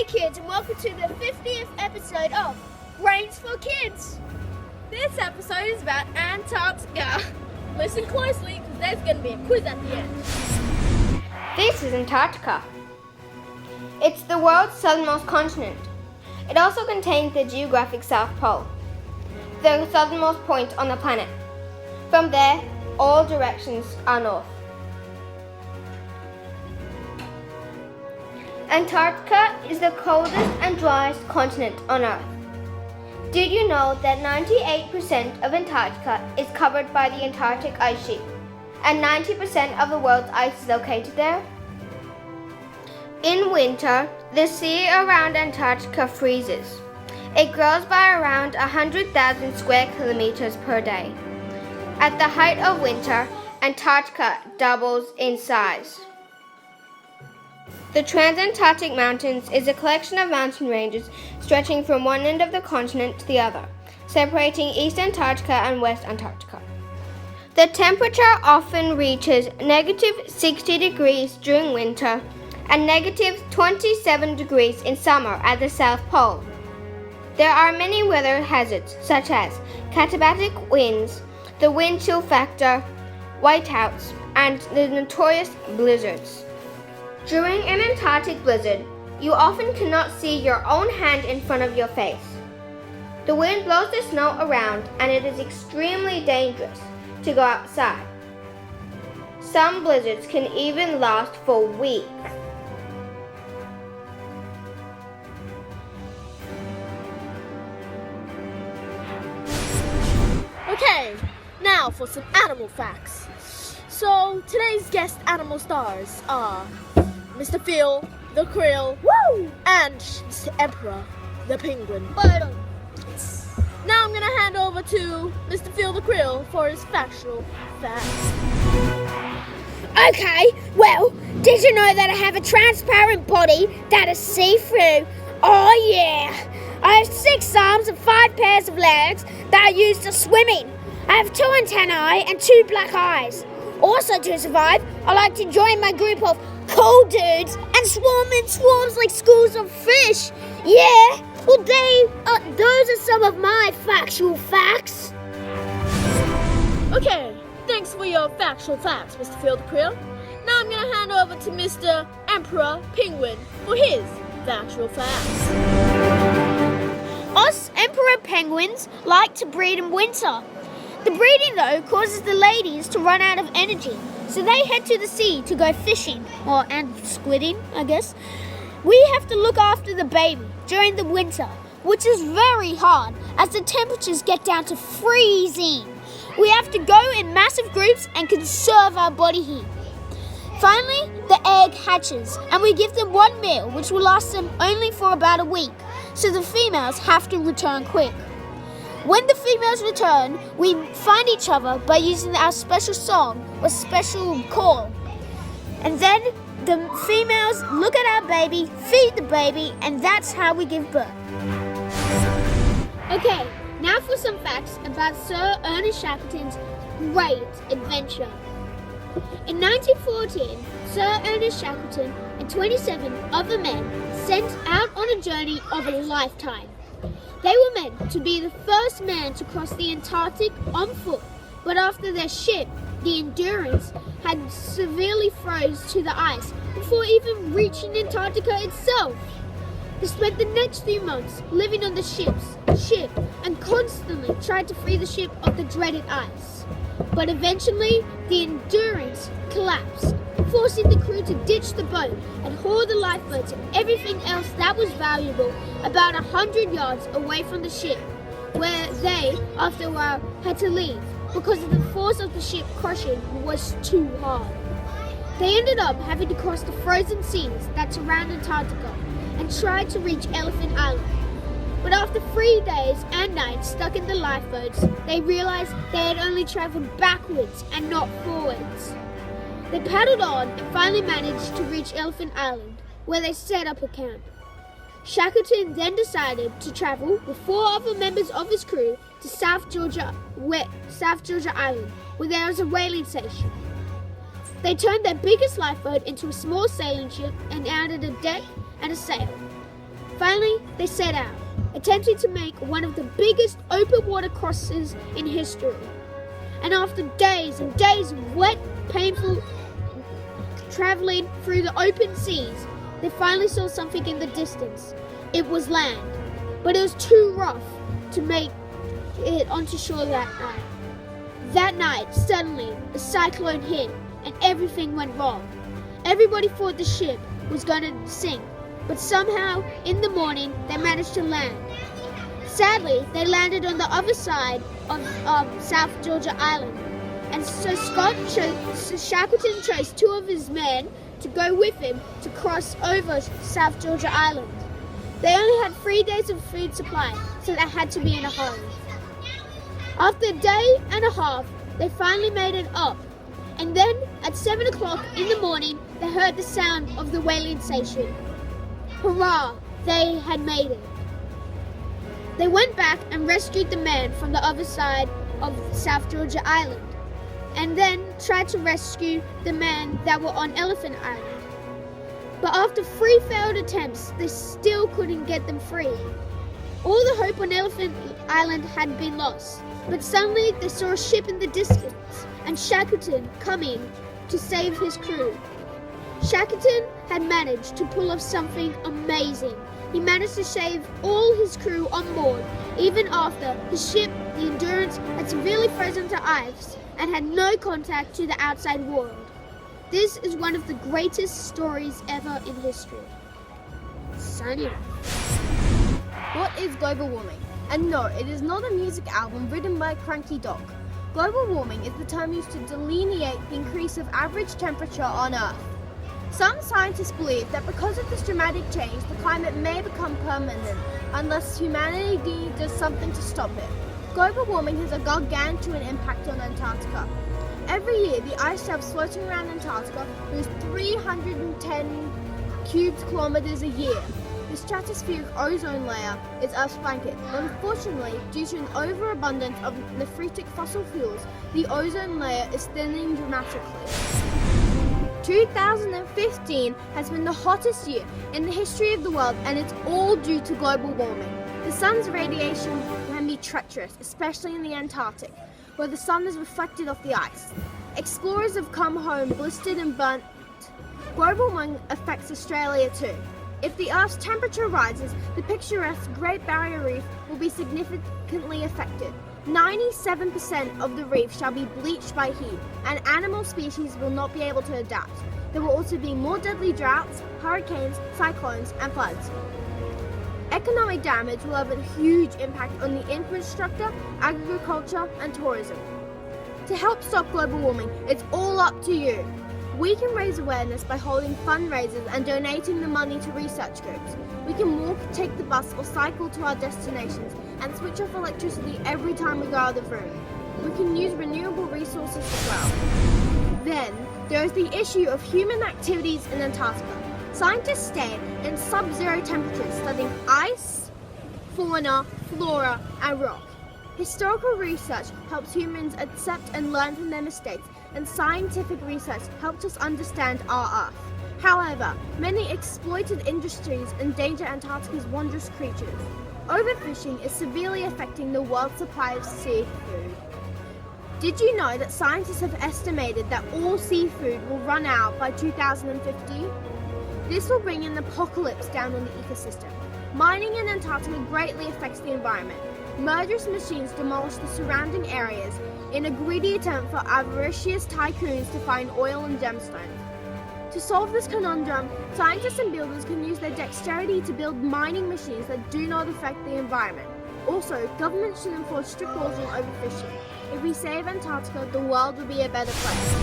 Hey kids, and welcome to the 50th episode of Brains for Kids. This episode is about Antarctica. Listen closely because there's going to be a quiz at the end. This is Antarctica. It's the world's southernmost continent. It also contains the geographic South Pole, the southernmost point on the planet. From there, all directions are north. Antarctica is the coldest and driest continent on Earth. Did you know that 98% of Antarctica is covered by the Antarctic ice sheet, and 90% of the world's ice is located there? In winter, the sea around Antarctica freezes. It grows by around 100,000 square kilometers per day. At the height of winter, Antarctica doubles in size. The Transantarctic Mountains is a collection of mountain ranges stretching from one end of the continent to the other, separating East Antarctica and West Antarctica. The temperature often reaches negative 60 degrees during winter and negative 27 degrees in summer at the South Pole. There are many weather hazards such as katabatic winds, the wind chill factor, whiteouts, and the notorious blizzards. During an Antarctic blizzard, you often cannot see your own hand in front of your face. The wind blows the snow around and it is extremely dangerous to go outside. Some blizzards can even last for weeks. Okay, now for some animal facts. So, today's guest animal stars are Mr. Phil, the krill, and Mr. Emperor, the penguin. Now I'm going to hand over to Mr. Phil, the krill, for his factual facts. Okay, well, did you know that I have a transparent body that is see-through? Oh yeah! I have 6 arms and 5 pairs of legs that are used for swimming. I have 2 antennae and 2 black eyes. Also, to survive, I like to join my group of cool dudes and swarm in swarms like schools of fish. Yeah, well, those are some of my factual facts. Okay, thanks for your factual facts, Mr. Phil, the krill. Now I'm going to hand over to Mr. Emperor Penguin for his factual facts. Us emperor penguins like to breed in winter. The breeding, though, causes the ladies to run out of energy, so they head to the sea to go fishing, and squidding, I guess. We have to look after the baby during the winter, which is very hard as the temperatures get down to freezing. We have to go in massive groups and conserve our body heat. Finally, the egg hatches, and we give them one meal, which will last them only for about a week, so the females have to return quick. When the females return, we find each other by using our special song or special call. And then the females look at our baby, feed the baby, and that's how we give birth. Okay, now for some facts about Sir Ernest Shackleton's great adventure. In 1914, Sir Ernest Shackleton and 27 other men set out on a journey of a lifetime. They were meant to be the first man to cross the Antarctic on foot, but after their ship, the Endurance, had severely froze to the ice before even reaching Antarctica itself. They spent the next few months living on the ship and constantly tried to free the ship of the dreaded ice. But eventually, the Endurance collapsed, forcing the crew to ditch the boat and haul the lifeboats and everything else that was valuable about 100 yards away from the ship, where they, after a while, had to leave because of the force of the ship crushing was too hard. They ended up having to cross the frozen seas that surround Antarctica and tried to reach Elephant Island. But after 3 days and nights stuck in the lifeboats, they realized they had only traveled backwards and not forwards. They paddled on and finally managed to reach Elephant Island, where they set up a camp. Shackleton then decided to travel with 4 other members of his crew to South Georgia Island, where there was a whaling station. They turned their biggest lifeboat into a small sailing ship and added a deck and a sail. Finally, they set out, attempting to make one of the biggest open water crossings in history. And after days and days of wet, painful traveling through the open seas, they finally saw something in the distance. It was land, but it was too rough to make it onto shore that night. That night, suddenly, a cyclone hit and everything went wrong. Everybody thought the ship was going to sink, but somehow, in the morning, they managed to land. Sadly, they landed on the other side of South Georgia Island, and so Shackleton chose 2 of his men to go with him to cross over South Georgia Island. They only had 3 days of food supply, so they had to be in a hurry. After a day and a half, they finally made it up, and then at 7 o'clock in the morning, they heard the sound of the whaling station. Hurrah! They had made it. They went back and rescued the men from the other side of South Georgia Island, and then tried to rescue the men that were on Elephant Island. But after 3 failed attempts, they still couldn't get them free. All the hope on Elephant Island had been lost, but suddenly they saw a ship in the distance, and Shackleton coming to save his crew. Shackleton had managed to pull off something amazing. He managed to save all his crew on board, even after his ship, the Endurance, had severely frozen to ice and had no contact to the outside world. This is one of the greatest stories ever in history. Signing off. What is global warming? And no, it is not a music album written by a cranky dog. Global warming is the term used to delineate the increase of average temperature on Earth. Some scientists believe that because of this dramatic change, the climate may become permanent unless humanity does something to stop it. Global warming has a gargantuan impact on Antarctica. Every year, the ice shelves floating around Antarctica lose 310 cubic kilometers a year. The stratospheric ozone layer is Earth's blanket, but unfortunately, due to an overabundance of nephritic fossil fuels, the ozone layer is thinning dramatically. 2015 has been the hottest year in the history of the world, and it's all due to global warming. The sun's radiation can be treacherous, especially in the Antarctic, where the sun is reflected off the ice. Explorers have come home blistered and burnt. Global warming affects Australia too. If the Earth's temperature rises, the picturesque Great Barrier Reef will be significantly affected. 97% of the reef shall be bleached by heat, and animal species will not be able to adapt. There will also be more deadly droughts, hurricanes, cyclones, and floods. Economic damage will have a huge impact on the infrastructure, agriculture, and tourism. To help stop global warming, it's all up to you. We can raise awareness by holding fundraisers and donating the money to research groups. We can walk, take the bus, or cycle to our destinations and switch off electricity every time we go out of the room. We can use renewable resources as well. Then, there is the issue of human activities in Antarctica. Scientists stay in sub-zero temperatures studying ice, fauna, flora, and rock. Historical research helps humans accept and learn from their mistakes, and scientific research helps us understand our Earth. However, many exploited industries endanger Antarctica's wondrous creatures. Overfishing is severely affecting the world's supply of seafood. Did you know that scientists have estimated that all seafood will run out by 2050? This will bring an apocalypse down on the ecosystem. Mining in Antarctica greatly affects the environment. Murderous machines demolish the surrounding areas in a greedy attempt for avaricious tycoons to find oil and gemstones. To solve this conundrum, scientists and builders can use their dexterity to build mining machines that do not affect the environment. Also, governments should enforce strict laws on overfishing. If we save Antarctica, the world will be a better place.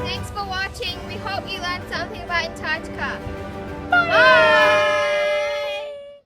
Thanks for watching. We hope you learned something about Antarctica.